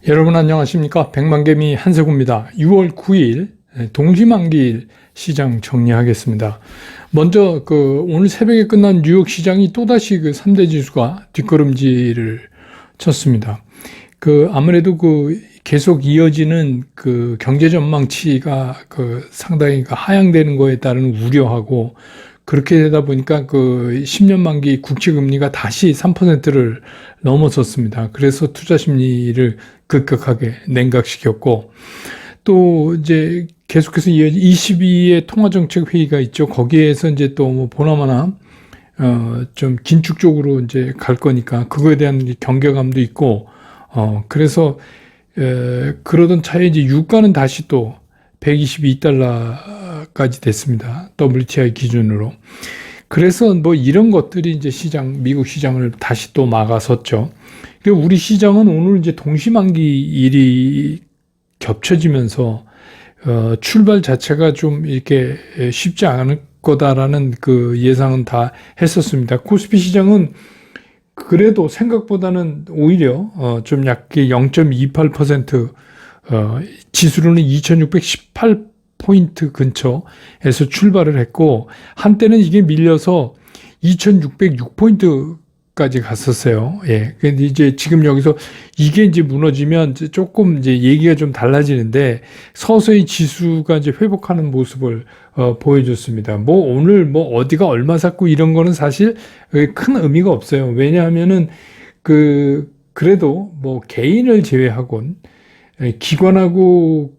여러분 안녕하십니까? 백만개미 한세구입니다. 6월 9일 동시만기일 시장 정리하겠습니다. 먼저 오늘 새벽에 끝난 뉴욕 시장이 또다시 3대 지수가 뒷걸음질을 쳤습니다. 아무래도 계속 이어지는 경제 전망치가 상당히 하향되는 거에 따른 우려하고, 그렇게 되다 보니까 10년 만기 국채 금리가 다시 3%를 넘어섰습니다. 그래서 투자 심리를 급격하게 냉각시켰고, 또 이제 계속해서 22의 통화정책 회의가 있죠. 거기에서 이제 또 보나마나 좀 긴축적으로 이제 갈 거니까 그거에 대한 경계감도 있고, 그래서 그러던 차에 이제 유가는 다시 또 122달러까지 됐습니다. WTI 기준으로. 그래서 이런 것들이 이제 미국 시장을 다시 또 막아섰죠. 우리 시장은 오늘 이제 동시만기 일이 겹쳐지면서 출발 자체가 좀 이렇게 쉽지 않을 거다라는 예상은 다 했었습니다. 코스피 시장은 그래도 생각보다는 오히려 좀 약게 0.28%, 지수로는 2618포인트 근처에서 출발을 했고, 한때는 이게 밀려서 2606포인트까지 갔었어요. 예. 근데 이제 지금 여기서 이게 이제 무너지면 조금 이제 얘기가 좀 달라지는데, 서서히 지수가 이제 회복하는 모습을 보여줬습니다. 오늘 어디가 얼마 샀고 이런 거는 사실 큰 의미가 없어요. 왜냐하면은 그래도 개인을 제외하곤 기관하고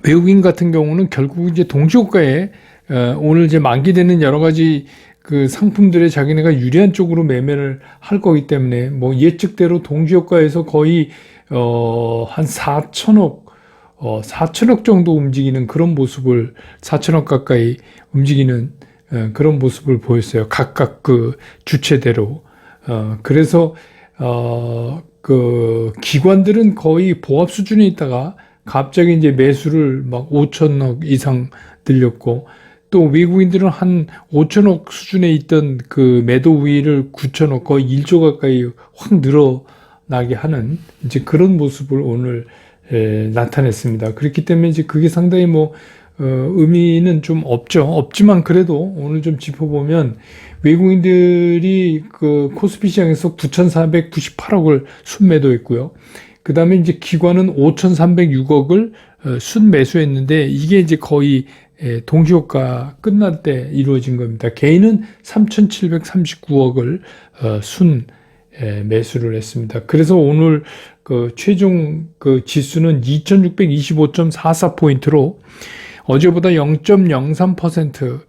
외국인 같은 경우는 결국 이제 동시호가에 오늘 이제 만기되는 여러 가지 상품들의 자기네가 유리한 쪽으로 매매를 할 거기 때문에 예측대로 동시호가에서 거의 한 4천억 정도 움직이는 그런 모습을, 4천억 가까이 움직이는 그런 모습을 보였어요. 각각 주체대로. 그래서 기관들은 거의 보합 수준에 있다가 갑자기 이제 매수를 5천억 이상 늘렸고, 또 외국인들은 한 5천억 수준에 있던 매도 우위를 9천억, 거의 1조 가까이 확 늘어나게 하는 이제 그런 모습을 오늘 나타냈습니다. 그렇기 때문에 이제 그게 상당히 의미는 좀 없지만 그래도 오늘 좀 짚어보면, 외국인들이 코스피 시장에서 9,498억을 순매도했고요. 그 다음에 이제 기관은 5,306억을 순매수했는데, 이게 이제 거의 동시효과 끝날 때 이루어진 겁니다. 개인은 3,739억을 순 매수를 했습니다. 그래서 오늘 최종 지수는 2,625.44포인트로 어제보다 0.03%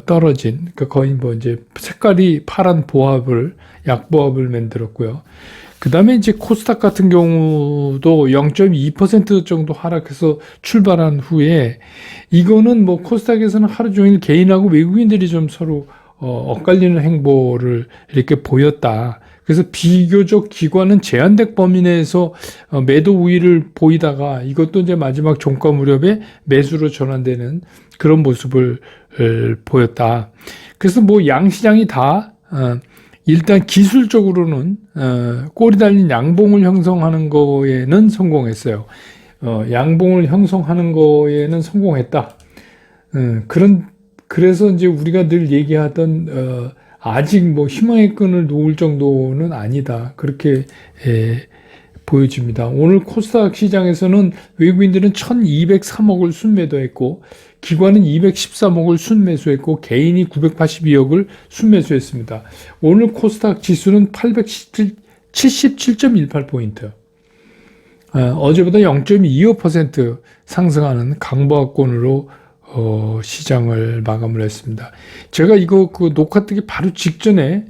떨어진, 거의 이제 색깔이 파란 약보합을 만들었고요. 그 다음에 이제 코스닥 같은 경우도 0.2% 정도 하락해서 출발한 후에, 이거는 코스닥에서는 하루 종일 개인하고 외국인들이 좀 서로 엇갈리는 행보를 이렇게 보였다. 그래서 비교적 기관은 제한된 범위 내에서 매도 우위를 보이다가 이것도 이제 마지막 종가 무렵에 매수로 전환되는 그런 모습을 보였다. 그래서 양시장이 다 일단 기술적으로는 꼬리 달린 양봉을 형성하는 거에는 성공했어요. 양봉을 형성하는 거에는 성공했다. 그래서 이제 우리가 늘 얘기하던 아직 희망의 끈을 놓을 정도는 아니다, 그렇게 보여집니다. 오늘 코스닥 시장에서는 외국인들은 1,203억을 순매도했고, 기관은 213억을 순매수했고, 개인이 982억을 순매수했습니다. 오늘 코스닥 지수는 877.18포인트. 어제보다 0.25% 상승하는 강보합권으로 시장을 마감을 했습니다. 제가 이거 녹화 뜨기 바로 직전에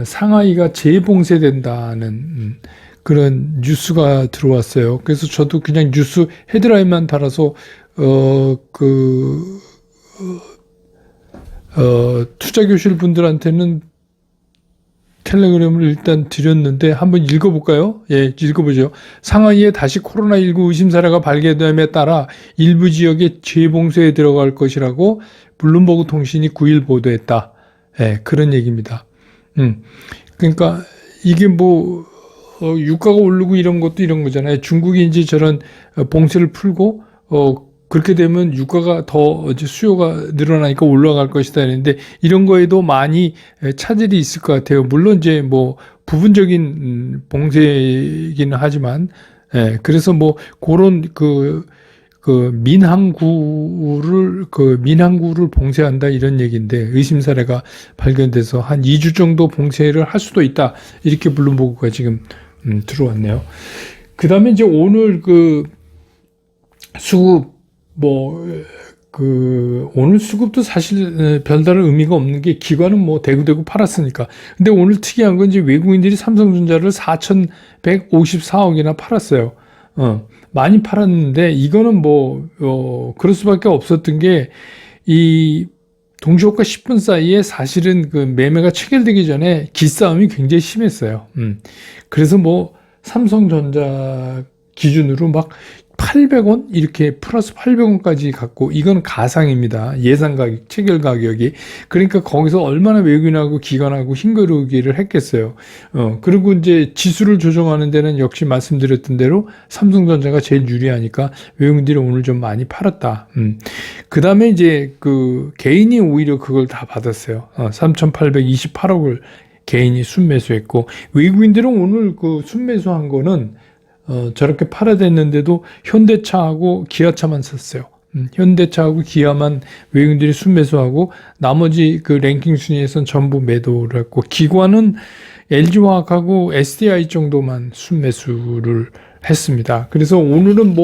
상하이가 재봉쇄된다는 그런 뉴스가 들어왔어요. 그래서 저도 그냥 뉴스 헤드라인만 달아서 투자교실 분들한테는 텔레그램을 일단 드렸는데 한번 읽어볼까요? 예, 읽어보죠. 상하이에 다시 코로나19 의심 사례가 발견됨에 따라 일부 지역에 재봉쇄에 들어갈 것이라고 블룸버그 통신이 9일 보도했다. 예, 그런 얘기입니다. 그러니까 이게 유가가 오르고 이런 것도 이런 거잖아요. 중국이 이제 저런 봉쇄를 풀고 그렇게 되면 유가가 더 이제 수요가 늘어나니까 올라갈 것이다 했는데 이런 거에도 많이 차질이 있을 것 같아요. 물론 이제 뭐 부분적인 봉쇄이기는 하지만 그래서 뭐 그런 민항구를 봉쇄한다 이런 얘기인데 의심 사례가 발견돼서 한 2주 정도 봉쇄를 할 수도 있다 이렇게 블룸버그가 지금 들어왔네요. 그 다음에 이제 오늘 수급 오늘 수급도 사실 별다른 의미가 없는 게 기관은 뭐 대구대구 팔았으니까. 근데 오늘 특이한 건 이제 외국인들이 삼성전자를 4,154억이나 팔았어요. 많이 팔았는데 이거는 그럴 수밖에 없었던 게 이 동시호가 10분 사이에 사실은 그 매매가 체결되기 전에 기싸움이 굉장히 심했어요. 그래서 삼성전자 기준으로 막 800원 이렇게 플러스 800원까지 갖고 이건 가상입니다. 예상 가격, 체결 가격이. 그러니까 거기서 얼마나 외국인하고 기관하고 힘겨루기를 했겠어요. 그리고 이제 지수를 조정하는 데는 역시 말씀드렸던 대로 삼성전자가 제일 유리하니까 외국인들이 오늘 좀 많이 팔았다. 그 다음에 이제 개인이 오히려 그걸 다 받았어요. 3,828억을 개인이 순매수했고 외국인들은 오늘 순매수한 거는 저렇게 팔아댔는데도 현대차하고 기아차만 샀어요. 현대차하고 기아만 외국인들이 순매수하고 나머지 랭킹 순위에선 전부 매도를 했고 기관은 LG화학하고 SDI 정도만 순매수를 했습니다. 그래서 오늘은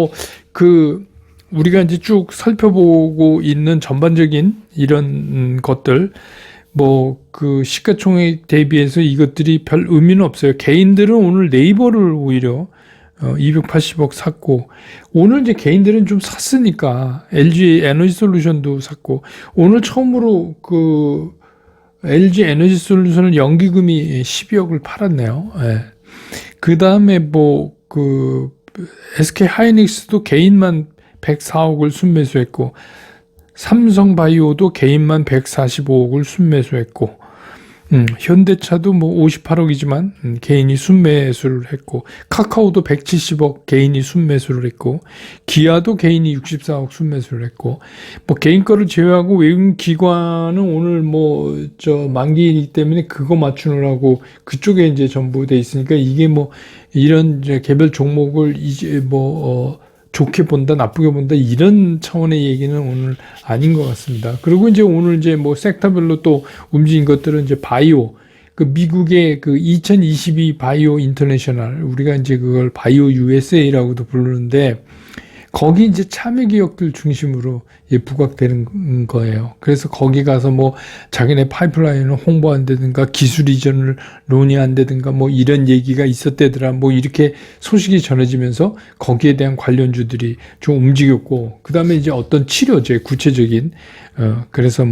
우리가 이제 쭉 살펴보고 있는 전반적인 이런 것들 시가총액 대비해서 이것들이 별 의미는 없어요. 개인들은 오늘 네이버를 오히려 280억 샀고 오늘 이제 개인들은 좀 샀으니까 LG 에너지 솔루션도 샀고 오늘 처음으로 LG 에너지 솔루션을 연기금이 12억을 팔았네요. 그 다음에 SK 하이닉스도 개인만 104억을 순매수했고 삼성바이오도 개인만 145억을 순매수했고 현대차도 58억이지만 개인이 순매수를 했고 카카오도 170억 개인이 순매수를 했고 기아도 개인이 64억 순매수를 했고 개인 거를 제외하고 외국인 기관은 오늘 만기이기 때문에 그거 맞추느라고 그쪽에 이제 전부 돼 있으니까 이게 이런 이제 개별 종목을 이제 좋게 본다, 나쁘게 본다, 이런 차원의 얘기는 오늘 아닌 것 같습니다. 그리고 이제 오늘 이제 섹터별로 또 움직인 것들은 이제 바이오, 미국의 2022 바이오 인터내셔널, 우리가 이제 그걸 바이오 USA라고도 부르는데, 거기 이제 참여 기업들 중심으로 부각되는 거예요. 그래서 거기 가서 자기네 파이프라인을 홍보한다든가 기술 이전을 논의한다든가 이런 얘기가 있었대더라. 이렇게 소식이 전해지면서 거기에 대한 관련주들이 좀 움직였고, 그 다음에 이제 어떤 치료제 구체적인, 그래서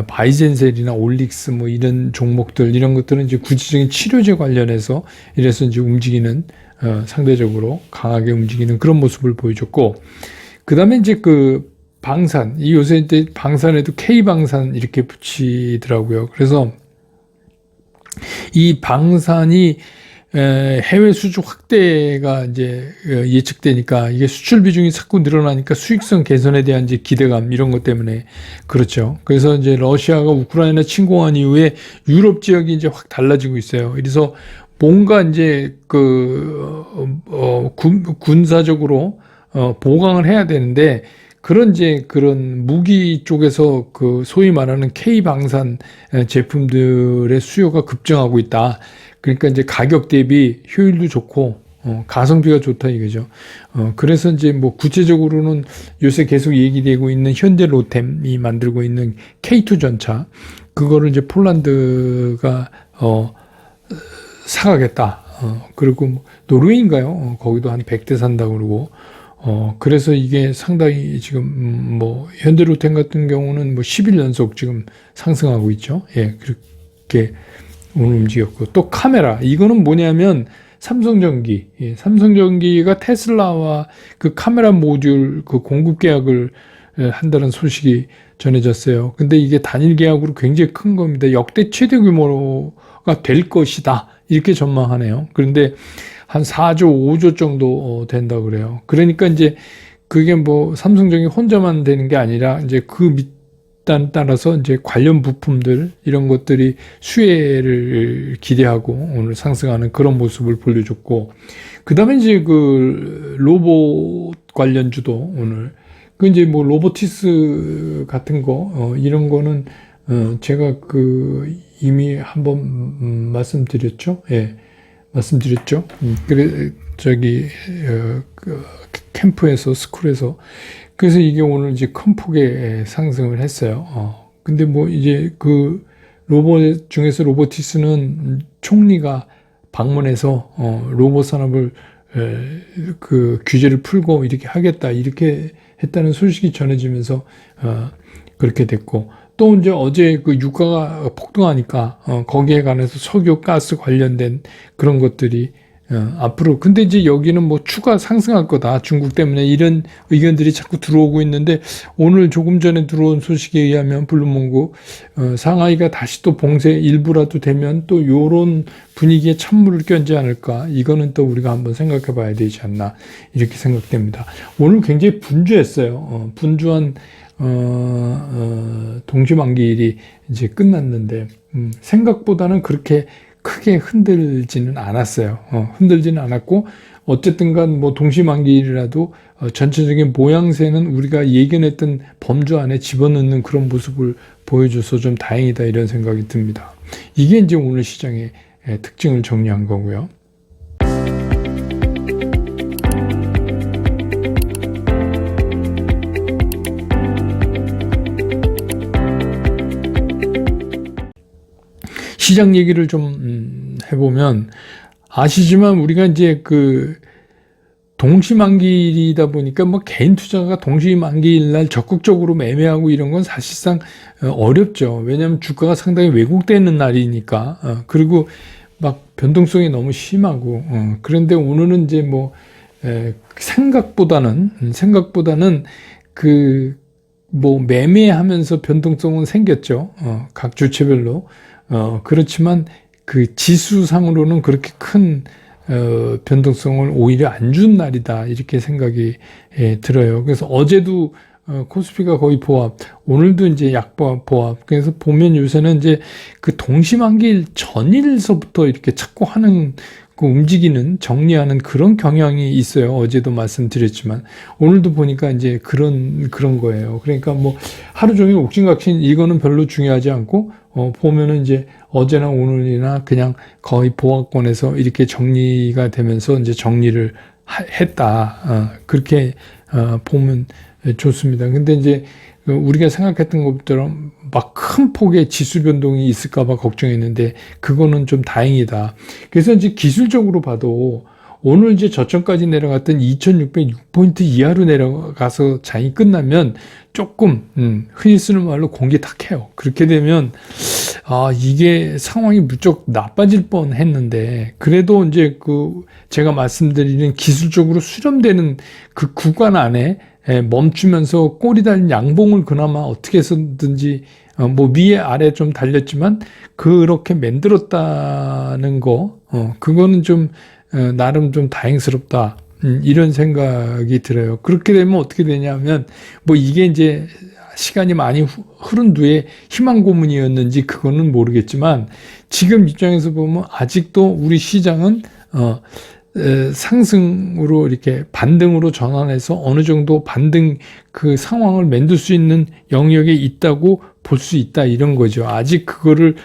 바이젠셀이나 올릭스 이런 종목들, 이런 것들은 이제 구체적인 치료제 관련해서 이래서 이제 움직이는 상대적으로 강하게 움직이는 그런 모습을 보여줬고, 그 다음에 이제 방산, 요새 이제 방산에도 K방산 이렇게 붙이더라고요. 그래서 이 방산이 해외 수주 확대가 이제 예측되니까 이게 수출 비중이 자꾸 늘어나니까 수익성 개선에 대한 이제 기대감 이런 것 때문에 그렇죠. 그래서 이제 러시아가 우크라이나 침공한 이후에 유럽 지역이 이제 확 달라지고 있어요. 그래서 뭔가 이제 군사적으로 보강을 해야 되는데 그런 무기 쪽에서 소위 말하는 K 방산 제품들의 수요가 급증하고 있다. 그러니까 이제 가격 대비 효율도 좋고 가성비가 좋다 이거죠. 그래서 이제 구체적으로는 요새 계속 얘기되고 있는 현대 로템이 만들고 있는 K2 전차, 그거를 이제 폴란드가 사가겠다. 그리고 노르웨이인가요? 거기도 한 100대 산다고 그러고. 그래서 이게 상당히 지금 현대로템 같은 경우는 10일 연속 지금 상승하고 있죠. 예, 그렇게 오늘 움직였고. 또 카메라. 이거는 뭐냐면 삼성전기. 예, 삼성전기가 테슬라와 카메라 모듈 공급 계약을 한다는 소식이 전해졌어요. 근데 이게 단일 계약으로 굉장히 큰 겁니다. 역대 최대 규모가 될 것이다. 이렇게 전망하네요. 그런데 한 4조, 5조 정도 된다 그래요. 그러니까 이제 그게 뭐 삼성전기 혼자만 되는 게 아니라 이제 그 밑단 따라서 이제 관련 부품들 이런 것들이 수혜를 기대하고 오늘 상승하는 그런 모습을 보여줬고, 그 다음에 이제 그 로봇 관련주도 오늘 그 이제 뭐 로보티스 같은 거 이런 거는 제가 그 이미 한번 말씀드렸죠. 예. 말씀드렸죠. 그래 저기 그 캠프에서 스쿨에서 그래서 이게 오늘 이제 큰 폭의 상승을 했어요. 근데 뭐 이제 그 로봇 중에서 로보티스는 총리가 방문해서 로봇 산업을 그 규제를 풀고 이렇게 하겠다 이렇게 했다는 소식이 전해지면서 그렇게 됐고, 또 이제 어제 그 유가가 폭등하니까 거기에 관해서 석유, 가스 관련된 그런 것들이 앞으로, 근데 이제 여기는 뭐 추가 상승할 거다 중국 때문에 이런 의견들이 자꾸 들어오고 있는데, 오늘 조금 전에 들어온 소식에 의하면 블룸버그 상하이가 다시 또 봉쇄 일부라도 되면 또 요런 분위기에 찬물을 끼얹지 않을까, 이거는 또 우리가 한번 생각해 봐야 되지 않나 이렇게 생각됩니다. 오늘 굉장히 분주했어요. 분주한 동시만기일이 이제 끝났는데 생각보다는 그렇게 크게 흔들지는 않았어요. 흔들지는 않았고, 어쨌든 간 뭐 동시만기일이라도 전체적인 모양새는 우리가 예견했던 범주 안에 집어넣는 그런 모습을 보여줘서 좀 다행이다 이런 생각이 듭니다. 이게 이제 오늘 시장의 특징을 정리한 거고요. 시장 얘기를 좀 해보면 아시지만 우리가 이제 그 동시만기일이다 보니까 뭐 개인 투자가 동시만기일 날 적극적으로 매매하고 이런 건 사실상 어렵죠. 왜냐하면 주가가 상당히 왜곡되는 날이니까. 그리고 막 변동성이 너무 심하고. 그런데 오늘은 이제 뭐 생각보다는 그 뭐 매매하면서 변동성은 생겼죠. 각 주체별로. 그렇지만 그 지수상으로는 그렇게 큰 변동성을 오히려 안 준 날이다 이렇게 생각이 들어요. 그래서 어제도 코스피가 거의 보합, 오늘도 이제 약보합. 그래서 보면 요새는 이제 그 동시만기일 전일서부터 이렇게 찾고 하는 그 움직이는 정리하는 그런 경향이 있어요. 어제도 말씀드렸지만 오늘도 보니까 이제 그런 거예요. 그러니까 뭐 하루 종일 옥신각신 이거는 별로 중요하지 않고 보면은 이제 어제나 오늘이나 그냥 거의 보합권에서 이렇게 정리가 되면서 이제 정리를 했다. 그렇게 보면 좋습니다. 근데 이제 우리가 생각했던 것처럼 막 큰 폭의 지수 변동이 있을까봐 걱정했는데 그거는 좀 다행이다. 그래서 이제 기술적으로 봐도 오늘 이제 저점까지 내려갔던 2606포인트 이하로 내려가서 장이 끝나면 조금 흔히 쓰는 말로 공기탁해요. 그렇게 되면 이게 상황이 무척 나빠질 뻔했는데, 그래도 이제 그 제가 말씀드리는 기술적으로 수렴되는 그 구간 안에 멈추면서 꼬리 달린 양봉을 그나마 어떻게 해서든지 뭐 위에 아래 좀 달렸지만 그렇게 만들었다는 거, 그거는 좀 나름 좀 다행스럽다. 이런 생각이 들어요. 그렇게 되면 어떻게 되냐면 뭐 이게 이제 시간이 많이 흐른 뒤에 희망 고문이었는지 그거는 모르겠지만 지금 입장에서 보면 아직도 우리 시장은 상승으로 이렇게 반등으로 전환해서 어느 정도 반등 그 상황을 만들 수 있는 영역에 있다고 볼 수 있다 이런 거죠. 아직 그거를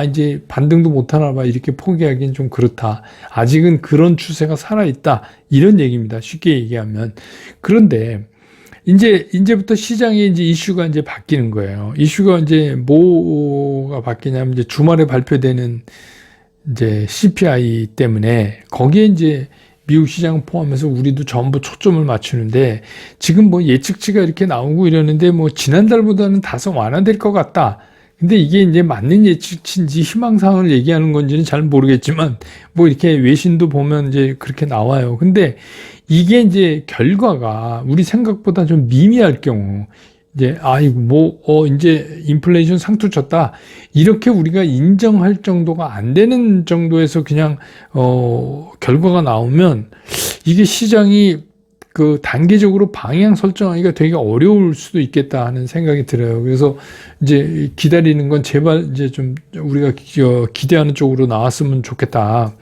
이제 반등도 못하나 봐 이렇게 포기하기는 좀 그렇다. 아직은 그런 추세가 살아있다 이런 얘기입니다. 쉽게 얘기하면. 그런데 이제부터 시장의 이제 이슈가 이제 바뀌는 거예요. 이슈가 이제 뭐가 바뀌냐면 이제 주말에 발표되는 이제 CPI 때문에 거기에 이제 미국 시장 포함해서 우리도 전부 초점을 맞추는데 지금 뭐 예측치가 이렇게 나오고 이러는데 뭐 지난달보다는 다소 완화될 것 같다. 근데 이게 이제 맞는 예측인지 희망사항을 얘기하는 건지는 잘 모르겠지만, 뭐 이렇게 외신도 보면 이제 그렇게 나와요. 근데 이게 이제 결과가 우리 생각보다 좀 미미할 경우, 이제, 이제 인플레이션 상투 쳤다. 이렇게 우리가 인정할 정도가 안 되는 정도에서 그냥, 결과가 나오면 이게 시장이 그 단기적으로 방향 설정하기가 되게 어려울 수도 있겠다 하는 생각이 들어요. 그래서 이제 기다리는 건 제발 이제 좀 우리가 기대하는 쪽으로 나왔으면 좋겠다.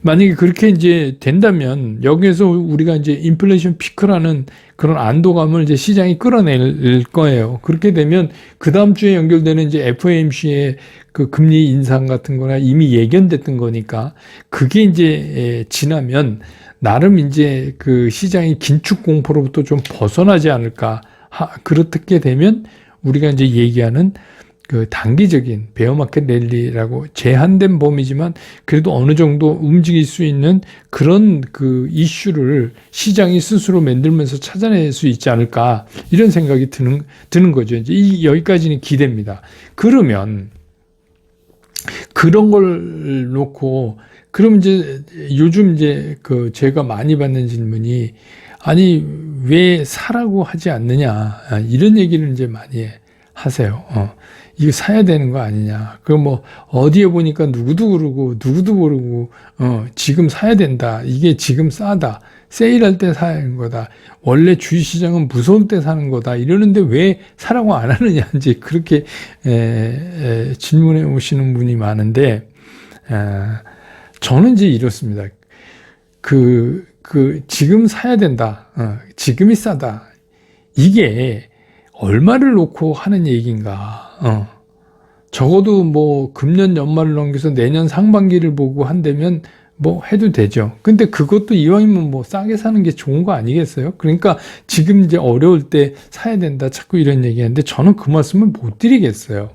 만약에 그렇게 이제 된다면 여기에서 우리가 이제 인플레이션 피크라는 그런 안도감을 이제 시장이 끌어낼 거예요. 그렇게 되면 그 다음 주에 연결되는 이제 FOMC의 그 금리 인상 같은 거나 이미 예견됐던 거니까 그게 이제 지나면 나름 이제 그 시장이 긴축 공포로부터 좀 벗어나지 않을까. 그렇게 되면 우리가 이제 얘기하는 그 단기적인 베어마켓 랠리라고 제한된 범위지만 그래도 어느 정도 움직일 수 있는 그런 그 이슈를 시장이 스스로 만들면서 찾아낼 수 있지 않을까. 이런 생각이 드는 거죠. 이제 여기까지는 기대입니다. 그러면 그런 걸 놓고 그럼 이제 요즘 이제 그 제가 많이 받는 질문이 아니 왜 사라고 하지 않느냐 이런 얘기를 이제 많이 하세요. 이거 사야 되는 거 아니냐. 그 뭐 어디에 보니까 누구도 그러고 지금 사야 된다. 이게 지금 싸다. 세일할 때 사는 거다. 원래 주식시장은 무서울 때 사는 거다. 이러는데 왜 사라고 안 하느냐. 이제 그렇게 질문해 오시는 분이 많은데 저는 이제 이렇습니다. 지금 사야 된다. 지금이 싸다. 이게 얼마를 놓고 하는 얘기인가. 적어도 뭐 금년 연말을 넘겨서 내년 상반기를 보고 한다면 뭐 해도 되죠. 근데 그것도 이왕이면 뭐 싸게 사는 게 좋은 거 아니겠어요? 그러니까 지금 이제 어려울 때 사야 된다. 자꾸 이런 얘기하는데 저는 그 말씀을 못 드리겠어요.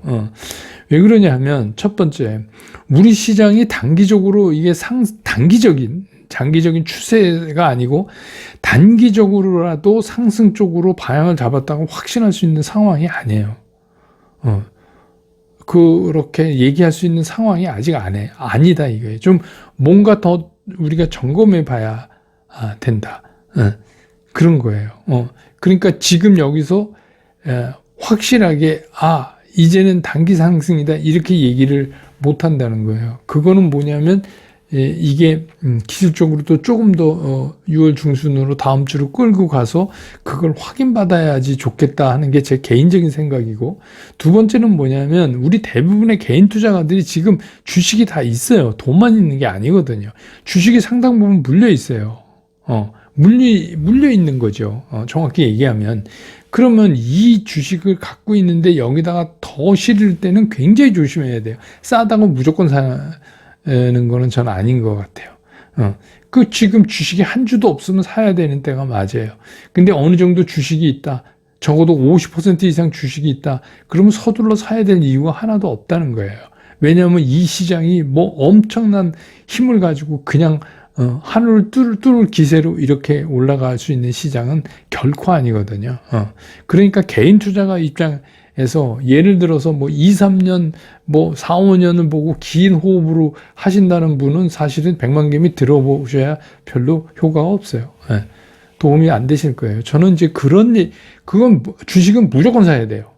왜 그러냐 하면 첫 번째, 우리 시장이 단기적으로 이게 장기적인 추세가 아니고 단기적으로라도 상승 쪽으로 방향을 잡았다고 확신할 수 있는 상황이 아니에요. 그렇게 얘기할 수 있는 상황이 아직 아니다 이거예요. 좀 뭔가 더 우리가 점검해 봐야 된다. 그런 거예요. 그러니까 지금 여기서 확실하게 이제는 단기 상승이다 이렇게 얘기를 못 한다는 거예요. 그거는 뭐냐면 이게 기술적으로도 조금 더 6월 중순으로 다음 주로 끌고 가서 그걸 확인받아야지 좋겠다 하는 게 제 개인적인 생각이고, 두 번째는 뭐냐면 우리 대부분의 개인 투자가들이 지금 주식이 다 있어요. 돈만 있는 게 아니거든요. 주식이 상당 부분 물려 있어요. 물려 있는 거죠. 정확히 얘기하면. 그러면 이 주식을 갖고 있는데 여기다가 더 실을 때는 굉장히 조심해야 돼요. 싸다고 무조건 사는 거는 전 아닌 것 같아요. 지금 주식이 한 주도 없으면 사야 되는 때가 맞아요. 근데 어느 정도 주식이 있다. 적어도 50% 이상 주식이 있다. 그러면 서둘러 사야 될 이유가 하나도 없다는 거예요. 왜냐하면 이 시장이 뭐 엄청난 힘을 가지고 그냥 하늘을 뚫을 기세로 이렇게 올라갈 수 있는 시장은 결코 아니거든요. 그러니까 개인 투자가 입장에서 예를 들어서 뭐 2, 3년, 뭐 4, 5년을 보고 긴 호흡으로 하신다는 분은 사실은 백만개미 들어보셔야 별로 효과가 없어요. 도움이 안 되실 거예요. 저는 이제 그건 주식은 무조건 사야 돼요.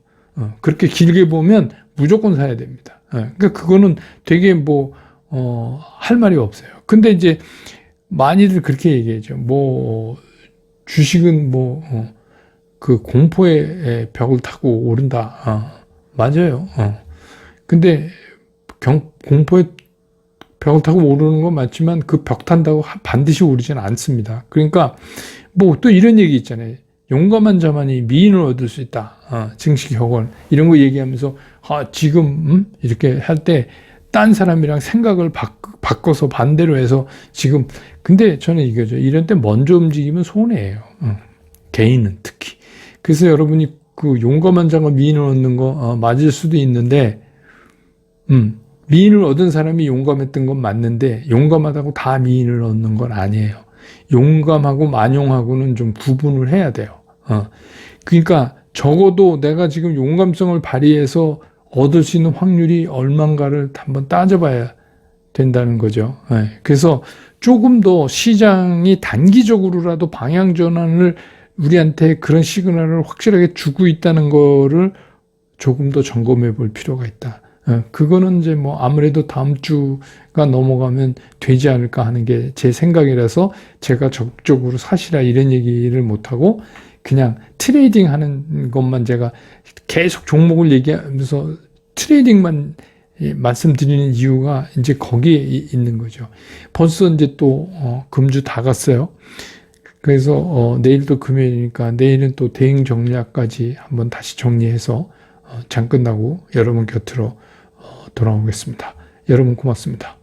그렇게 길게 보면 무조건 사야 됩니다. 그러니까 그거는 되게 할 말이 없어요. 근데 이제 많이들 그렇게 얘기하죠. 주식은 그 공포의 벽을 타고 오른다. 맞아요. 근데 공포의 벽을 타고 오르는 건 맞지만 그 벽 탄다고 반드시 오르지는 않습니다. 그러니까 또 이런 얘기 있잖아요. 용감한 자만이 미인을 얻을 수 있다. 증식 혁언 이런 거 얘기하면서 지금 이렇게 할 때 딴 사람이랑 생각을 바꿔서 반대로 해서 지금 근데 저는 이거죠. 이런 때 먼저 움직이면 손해예요. 개인은 특히. 그래서 여러분이 그 용감한 자가 미인을 얻는 거 맞을 수도 있는데 미인을 얻은 사람이 용감했던 건 맞는데 용감하다고 다 미인을 얻는 건 아니에요. 용감하고 만용하고는 좀 구분을 해야 돼요. 그러니까 적어도 내가 지금 용감성을 발휘해서 얻을 수 있는 확률이 얼만가를 한번 따져봐야 된다는 거죠. 그래서 조금 더 시장이 단기적으로라도 방향 전환을 우리한테 그런 시그널을 확실하게 주고 있다는 거를 조금 더 점검해 볼 필요가 있다. 그거는 이제 뭐 아무래도 다음 주가 넘어가면 되지 않을까 하는 게 제 생각이라서 제가 적극적으로 사시라 이런 얘기를 못하고 그냥 트레이딩 하는 것만 제가 계속 종목을 얘기하면서 트레이딩만 말씀드리는 이유가 이제 거기에 있는 거죠. 벌써 이제 또 금주 다 갔어요. 그래서 내일도 금요일이니까 내일은 또 대응 전략까지 한번 다시 정리해서 장 끝나고 여러분 곁으로 돌아오겠습니다. 여러분 고맙습니다.